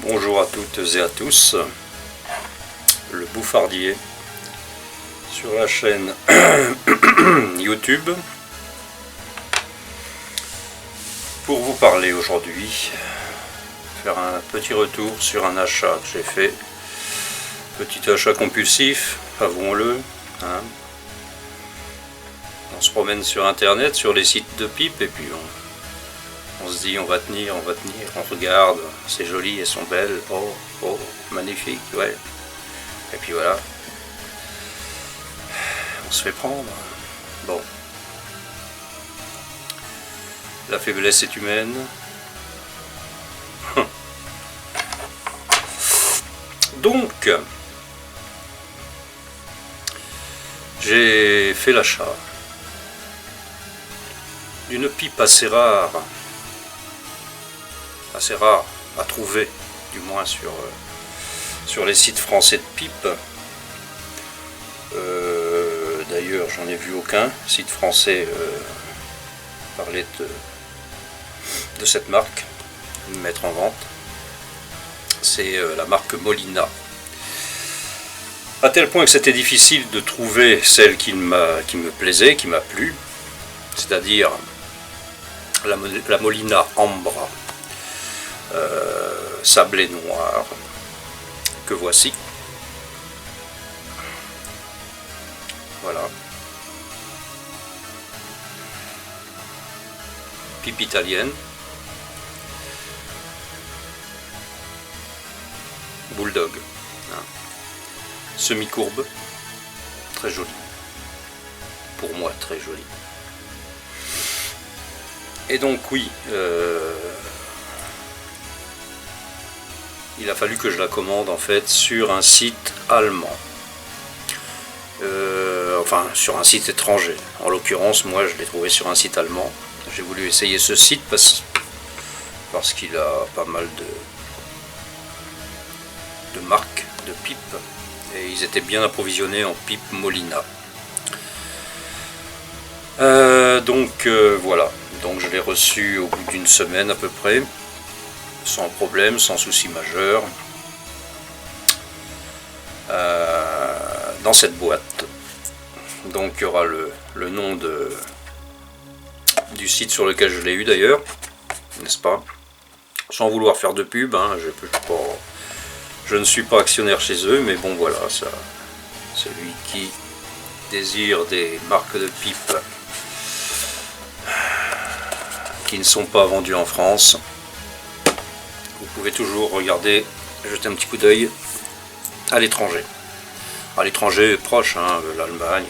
Bonjour à toutes et à tous, le Bouffardier sur la chaîne YouTube pour vous parler aujourd'hui, faire un petit retour sur un achat que j'ai fait, petit achat compulsif, avouons-le, hein. On se promène sur internet, sur les sites de pipe et puis on se dit on va tenir, on regarde, c'est joli, elles sont belles, oh, magnifique, ouais. Et puis voilà, on se fait prendre. Bon. La faiblesse est humaine. Donc, j'ai fait l'achat d'une pipe assez rare à trouver, du moins sur les sites français de pipe. D'ailleurs, j'en ai vu aucun site français parler de cette marque, mettre en vente. C'est la marque Molina. À tel point que c'était difficile de trouver celle qui me plaisait, qui m'a plu, c'est-à-dire la Molina Ambra. Sablé noir, que voici. Voilà. Pipe italienne. Bulldog. Hein. Semi-courbe. Très jolie. Pour moi, très jolie. Et donc, oui. Il a fallu que je la commande en fait sur un site allemand. Enfin, sur un site étranger. En l'occurrence, moi, je l'ai trouvé sur un site allemand. J'ai voulu essayer ce site parce qu'il a pas mal de marques de pipes. Et ils étaient bien approvisionnés en pipe Molina. Voilà. Donc je l'ai reçu au bout d'une semaine à peu près. Sans problème, sans souci majeur, dans cette boîte. Donc il y aura le nom du site sur lequel je l'ai eu d'ailleurs, n'est-ce pas? Sans vouloir faire de pub, hein, je ne suis pas actionnaire chez eux, mais bon voilà, ça, celui qui désire des marques de pipe qui ne sont pas vendues en France, vous pouvez toujours regarder, jeter un petit coup d'œil à l'étranger. À l'étranger proche, hein, l'Allemagne,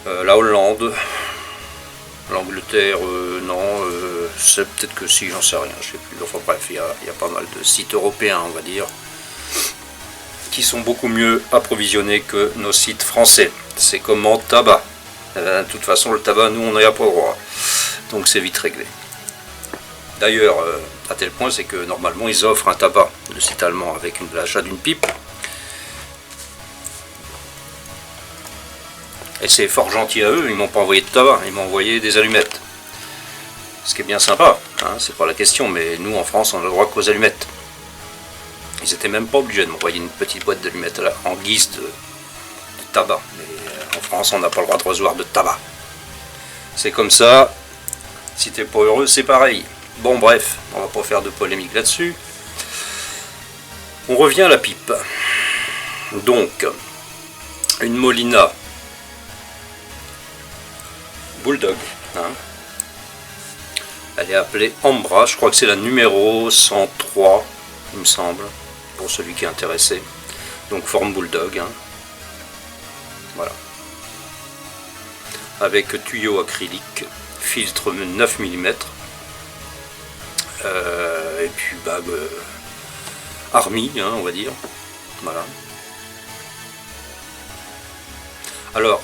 la Hollande, l'Angleterre, non, c'est peut-être que si, j'en sais rien, je sais plus. Enfin bref, il y a pas mal de sites européens, on va dire, qui sont beaucoup mieux approvisionnés que nos sites français. C'est comme en tabac. De toute façon, le tabac, nous, on n'y a pas le droit. Donc c'est vite réglé. D'ailleurs, à tel point, c'est que normalement, ils offrent un tabac, le site allemand, avec l'achat d'une pipe. Et c'est fort gentil à eux, ils m'ont pas envoyé de tabac, ils m'ont envoyé des allumettes. Ce qui est bien sympa, hein, c'est pas la question, mais nous, en France, on a le droit qu'aux allumettes. Ils étaient même pas obligés de m'envoyer une petite boîte d'allumettes là, en guise de tabac. Mais en France, on n'a pas le droit de recevoir de tabac. C'est comme ça, si t'es pas heureux, c'est pareil. Bon bref, on va pas faire de polémique là-dessus. On revient à la pipe. Donc, une Molina Bulldog. Hein. Elle est appelée Ambra, je crois que c'est la numéro 103, il me semble, pour celui qui est intéressé. Donc forme Bulldog. Hein. Voilà. Avec tuyau acrylique, filtre 9 mm. Et puis bague Army, hein, on va dire. Voilà. Alors,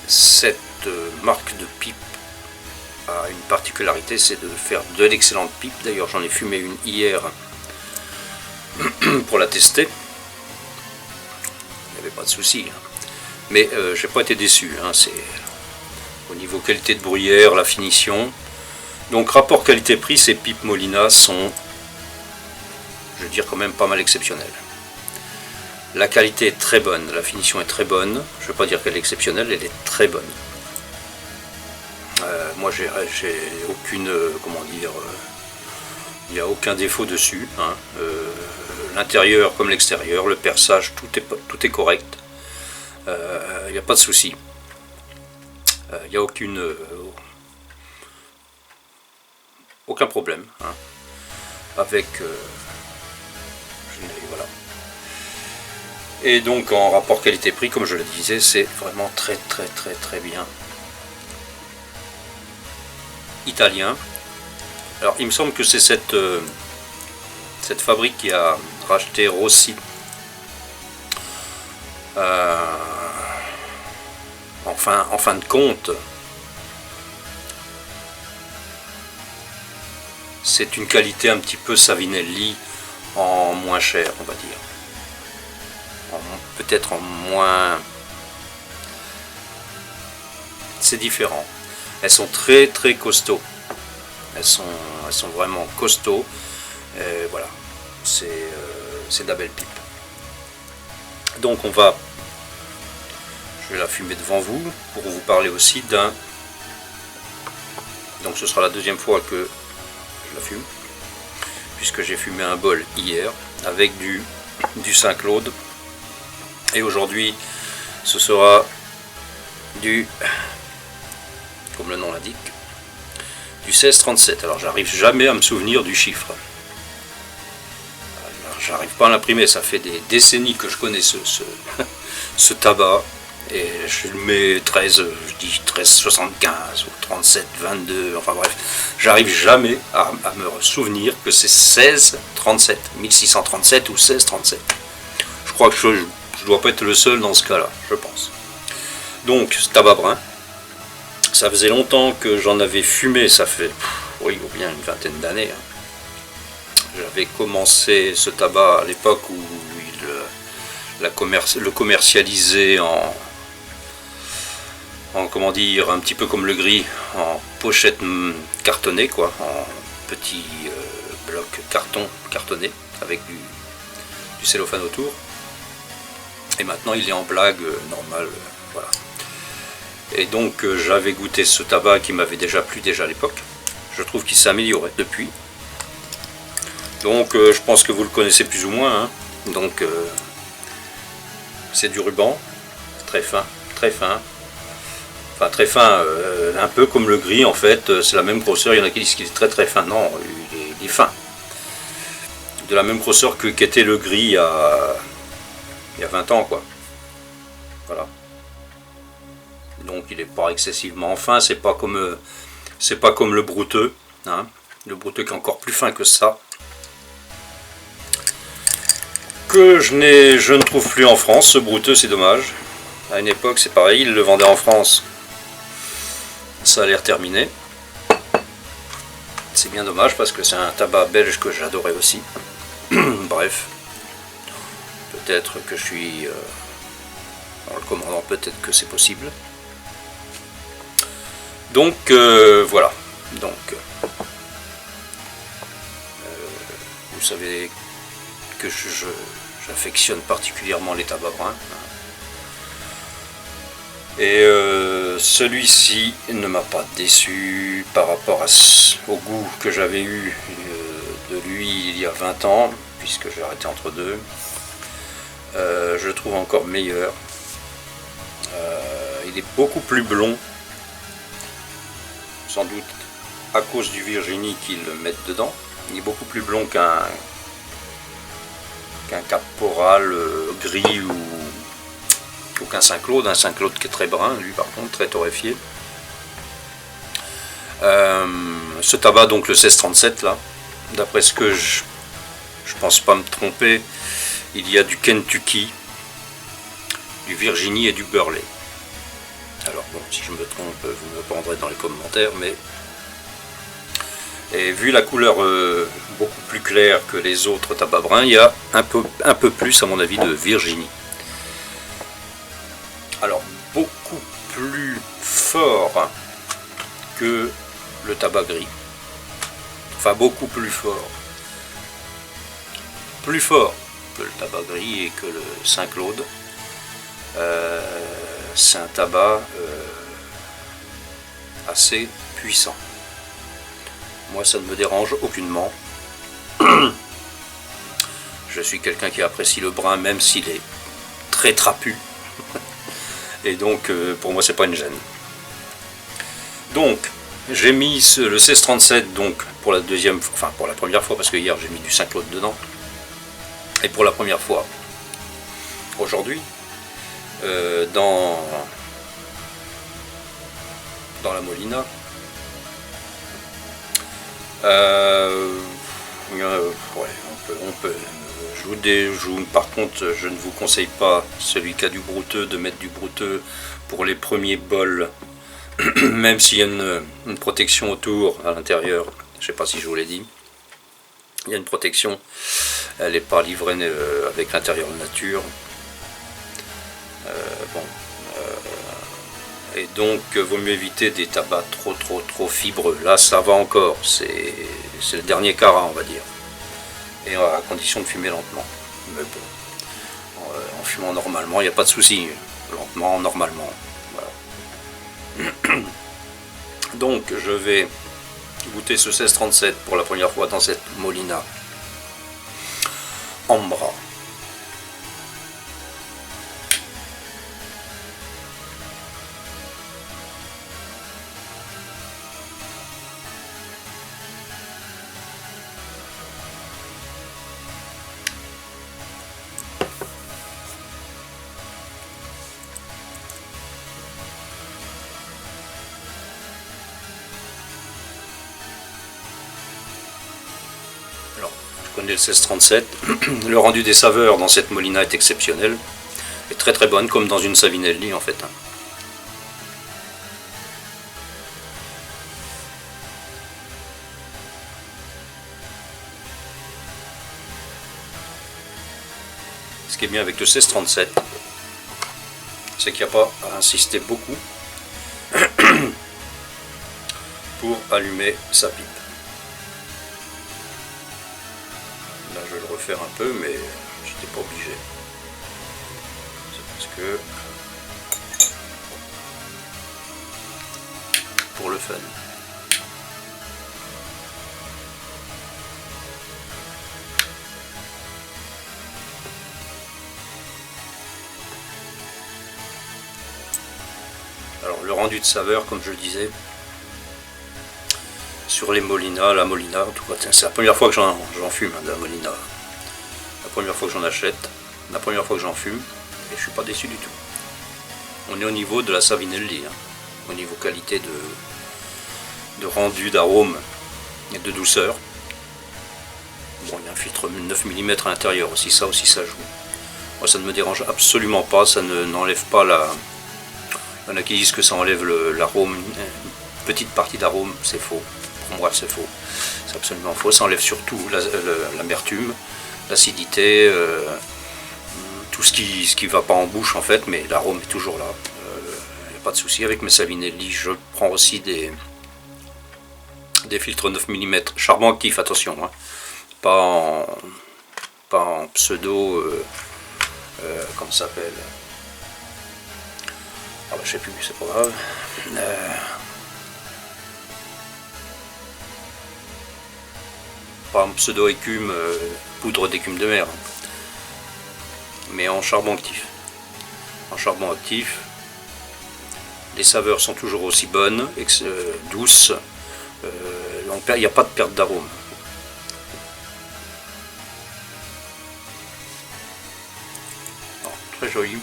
cette marque de pipe a une particularité, c'est de faire de l'excellente pipe. D'ailleurs, j'en ai fumé une hier pour la tester. Il n'y avait pas de souci. Hein. Mais j'ai pas été déçu. Hein. C'est au niveau qualité de bruyère, la finition. Donc rapport qualité-prix, ces pipes Molina sont, je veux dire, quand même pas mal exceptionnelles. La qualité est très bonne, la finition est très bonne. Je ne veux pas dire qu'elle est exceptionnelle, elle est très bonne. Moi j'ai aucune, comment dire, il n'y a aucun défaut dessus. Hein. L'intérieur comme l'extérieur, le perçage, tout est correct. Il n'y a pas de souci. Il n'y a aucun problème. Hein. Avec... voilà. Et donc en rapport qualité-prix, comme je le disais, c'est vraiment très bien. Italien. Alors il me semble que c'est cette fabrique qui a racheté Rossi. En fin de compte, c'est une qualité un petit peu Savinelli en moins cher, on va dire. Peut-être en moins... C'est différent. Elles sont très costauds. Elles sont vraiment costauds. Et voilà. C'est de la belle pipe. Donc je vais la fumer devant vous pour vous parler aussi d'un... Donc ce sera la deuxième fois que je la fume, puisque j'ai fumé un bol hier avec du Saint-Claude. Et aujourd'hui, ce sera du, comme le nom l'indique, du 1637. Alors j'arrive jamais à me souvenir du chiffre. J'arrive pas à l'imprimer, ça fait des décennies que je connais ce tabac. Et je le mets 13, je dis 1375 ou 37, 22, enfin bref. J'arrive jamais à me souvenir que c'est 1637, 1637 ou 1637. Je crois que je dois pas être le seul dans ce cas-là, je pense. Donc, ce tabac brun, ça faisait longtemps que j'en avais fumé, ça fait, oui, ou bien une vingtaine d'années. Hein. J'avais commencé ce tabac à l'époque où le commercialisait en comment dire, un petit peu comme le gris, en pochette cartonnée, quoi, en petit bloc cartonné, avec du cellophane autour. Et maintenant il est en blague normale, voilà. Et donc j'avais goûté ce tabac qui m'avait déjà plu à l'époque. Je trouve qu'il s'est amélioré depuis. Donc je pense que vous le connaissez plus ou moins. Hein. Donc c'est du ruban, très fin. Enfin très fin, un peu comme le gris en fait, c'est la même grosseur. Il y en a qui disent qu'il est très fin. Non, il est fin. De la même grosseur qu'était le gris il y a 20 ans, quoi. Voilà. Donc il n'est pas excessivement fin, c'est pas comme le brouteux, hein. Le brouteux qui est encore plus fin que ça. Que je ne trouve plus en France, ce brouteux, c'est dommage. À une époque c'est pareil, ils le vendaient en France. Ça a l'air terminé. C'est bien dommage parce que c'est un tabac belge que j'adorais aussi. Bref. Peut-être que je suis en le commandant, peut-être que c'est possible. Donc voilà. Donc vous savez que j'affectionne particulièrement les tabacs bruns. Et celui-ci ne m'a pas déçu par rapport au goût que j'avais eu de lui il y a 20 ans, puisque j'ai arrêté entre deux. Je le trouve encore meilleur. Il est beaucoup plus blond, sans doute à cause du Virginie qu'ils le mettent dedans. Il est beaucoup plus blond qu'un Caporal gris ou qu'un Saint-Claude. Un Saint-Claude qui est très brun, lui par contre très torréfié. Ce tabac, donc le 1637 là, d'après ce que je pense pas me tromper, il y a du Kentucky, du Virginie et du Burley. Alors bon, si je me trompe, vous me prendrez dans les commentaires, mais et vu la couleur beaucoup plus claire que les autres tabacs bruns, il y a un peu plus à mon avis de Virginie. Alors beaucoup plus fort que le tabac gris, enfin beaucoup plus fort que le tabac gris et que le Saint-Claude. C'est un tabac assez puissant. Moi, ça ne me dérange aucunement. Je suis quelqu'un qui apprécie le brun, même s'il est très trapu. Et donc, pour moi, c'est pas une gêne. Donc, j'ai mis le 1637 donc pour la première fois, parce que hier j'ai mis du Saint-Claude dedans. Et pour la première fois, aujourd'hui, dans la Molina. On peut. Par contre, je ne vous conseille pas, celui qui a du brouteux, de mettre du brouteux pour les premiers bols, même s'il y a une protection autour, à l'intérieur. Je ne sais pas si je vous l'ai dit. Il y a une protection, elle n'est pas livrée avec l'intérieur de nature. Et donc, vaut mieux éviter des tabacs trop fibreux. Là, ça va encore, c'est le dernier carat, on va dire. Et à condition de fumer lentement. Mais bon, en fumant normalement, il n'y a pas de souci. Lentement, normalement. Voilà. Donc, je vais goûter ce 1637 pour la première fois dans cette Molina Ambra. Je connais le 1637. Le rendu des saveurs dans cette Molina est exceptionnel. Et très très bonne, comme dans une Savinelli en fait. Ce qui est bien avec le 1637, c'est qu'il n'y a pas à insister beaucoup pour allumer sa pipe. Là je vais le refaire un peu, mais j'étais pas obligé. C'est parce que pour le fun. Alors le rendu de saveur, comme je le disais, sur les Molina, la Molina, en tout cas, c'est la première fois que j'en fume de la Molina. La première fois que j'en achète, la première fois que j'en fume, et je suis pas déçu du tout. On est au niveau de la Savinelli, hein, au niveau qualité de rendu, d'arôme et de douceur. Bon, il y a un filtre 9 mm à l'intérieur aussi, ça joue. Moi, ça ne me dérange absolument pas, ça n'enlève pas la... Il y en a qui disent que ça enlève l'arôme, une petite partie d'arôme, c'est faux. Pour moi, c'est faux. C'est absolument faux. Ça enlève surtout l'amertume, l'acidité, tout ce qui va pas en bouche en fait, mais l'arôme est toujours là. Il n'y a pas de souci. Avec mes Savinelli, je prends aussi des filtres 9 mm, charbon actif, attention, hein. Pas en pseudo, comment ça s'appelle, ah bah, je sais plus, c'est pas grave. Pas en pseudo écume, poudre d'écume de mer, mais en charbon actif. En charbon actif, les saveurs sont toujours aussi bonnes, douces, il n'y a pas de perte d'arôme. Très joli.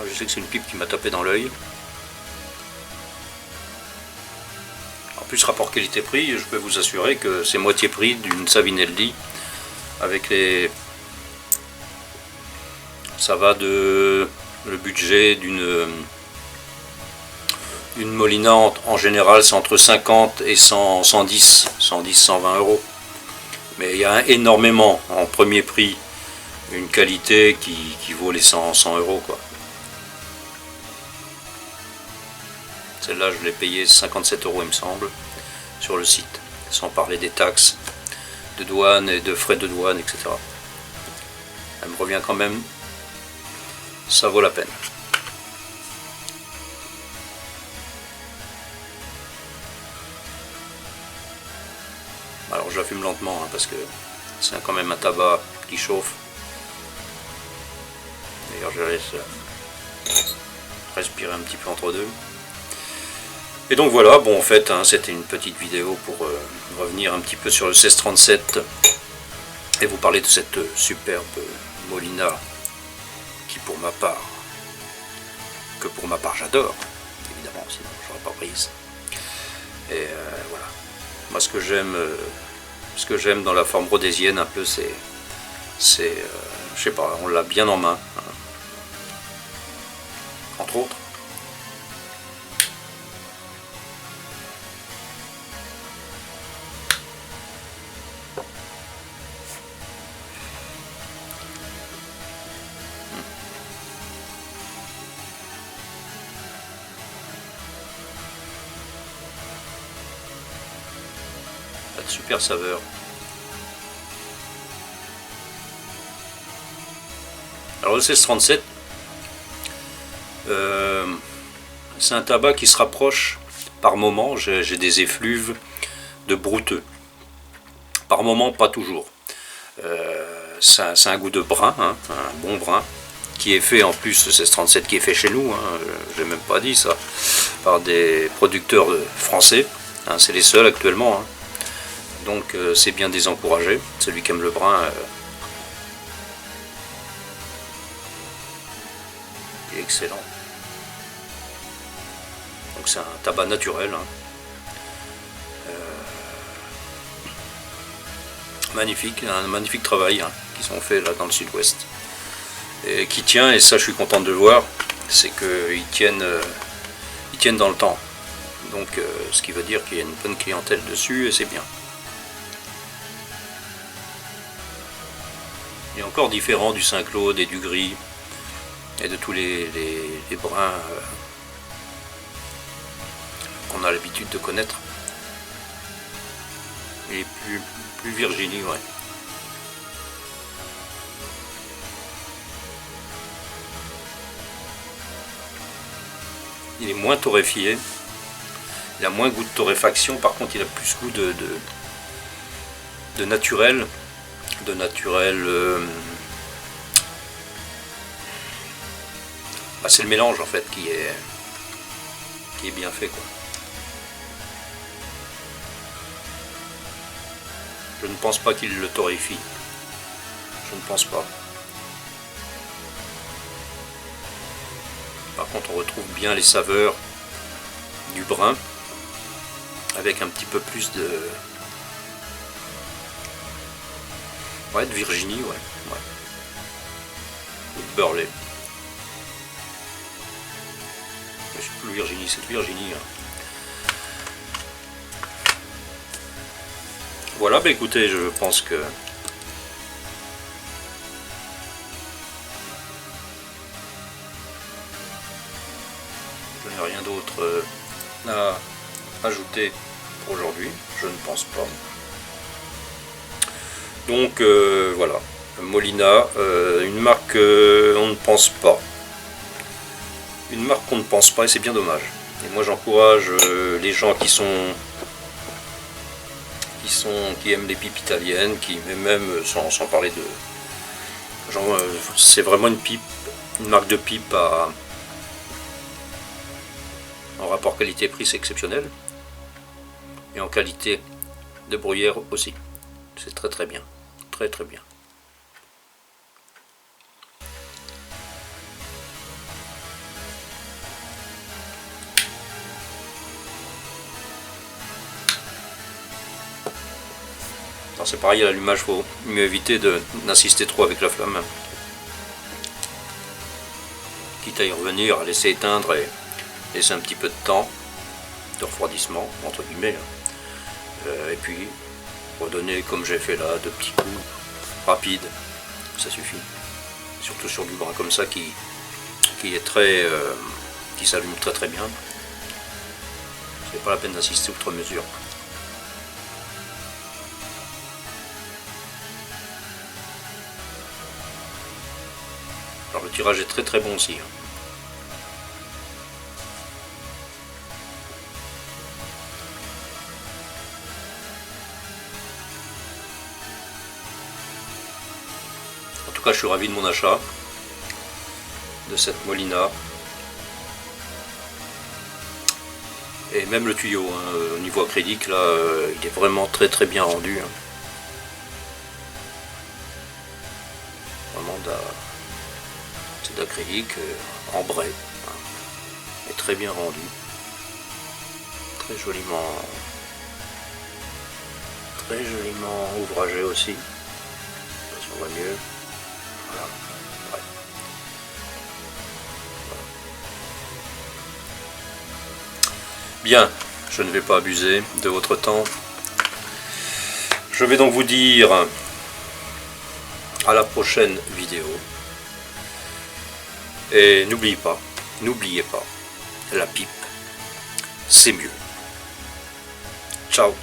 Je sais que c'est une pipe qui m'a tapé dans l'œil. En plus, rapport qualité-prix, je peux vous assurer que c'est moitié prix d'une Savinelli. Avec les... Ça va de... Le budget d'une Molina, en général, c'est entre 50 et 110, 120 euros. Mais il y a énormément, en premier prix, une qualité qui vaut les 100 euros, quoi. Celle-là, je l'ai payé 57 euros, il me semble, sur le site. sans parler des taxes de douane et de frais de douane, etc. Elle me revient quand même, ça vaut la peine. Alors je la fume lentement hein, parce que c'est quand même un tabac qui chauffe. D'ailleurs je la laisse respirer un petit peu entre deux. Et donc voilà, bon en fait hein, c'était une petite vidéo pour revenir un petit peu sur le 1637 et vous parler de cette superbe Molina qui pour ma part j'adore, évidemment, sinon je n'aurais pas prise. Et voilà, moi ce que j'aime dans la forme rhodésienne un peu c'est je sais pas, on l'a bien en main, hein, entre autres. De super saveur. Alors le 1637, c'est un tabac qui se rapproche par moment, j'ai des effluves de brouteux. Par moment, pas toujours. C'est un goût de brun, hein, un bon brun, qui est fait en plus, le 1637 qui est fait chez nous, hein, je n'ai même pas dit ça, par des producteurs français, hein, c'est les seuls actuellement. Hein. Donc c'est bien désencouragé. Celui qui aime le brun est excellent. Donc c'est un tabac naturel. Hein. Magnifique, un magnifique travail hein, qui sont faits là dans le sud-ouest. Et qui tient, et ça je suis content de le voir, c'est qu'ils tiennent dans le temps. Donc ce qui veut dire qu'il y a une bonne clientèle dessus et c'est bien. Il est encore différent du Saint-Claude et du gris et de tous les bruns qu'on a l'habitude de connaître. Il est plus Virginie, ouais. Il est moins torréfié, il a moins goût de torréfaction, par contre il a plus goût de naturel. Bah, c'est le mélange en fait qui est bien fait quoi. Je ne pense pas qu'il le torréfie. Je ne pense pas. Par contre on retrouve bien les saveurs du brun avec un petit peu plus de Virginie, ouais. Ou de Burley. Mais c'est plus Virginie, c'est Virginie. Hein. Voilà, bah écoutez, je pense que je n'ai rien d'autre à ajouter pour aujourd'hui, je ne pense pas. Donc voilà, Molina, une marque on ne pense pas. Une marque qu'on ne pense pas et c'est bien dommage. Et moi j'encourage les gens qui aiment les pipes italiennes, mais même sans parler de... c'est vraiment une marque de pipe en rapport qualité-prix, c'est exceptionnel. Et en qualité de bruyère aussi. C'est très très bien. Très très bien. C'est pareil à l'allumage, il faut mieux éviter d'insister trop avec la flamme. Quitte à y revenir, à laisser éteindre et laisser un petit peu de temps de refroidissement, entre guillemets. Et puis redonner comme j'ai fait là, de petits coups rapides, ça suffit. Surtout sur du brun comme ça qui est très, qui s'allume très très bien. C'est pas la peine d'insister outre mesure. Alors le tirage est très très bon aussi. En tout cas, je suis ravi de mon achat, de cette Molina. Et même le tuyau, hein, au niveau acrylique, là, il est vraiment très très bien rendu. Hein. Vraiment c'est d'acrylique en bray. Hein. Et très bien rendu. Très joliment ouvragé aussi. Ça va mieux. Voilà. Ouais. Bien, je ne vais pas abuser de votre temps. Je vais donc vous dire à la prochaine vidéo. Et n'oubliez pas, la pipe, c'est mieux. Ciao.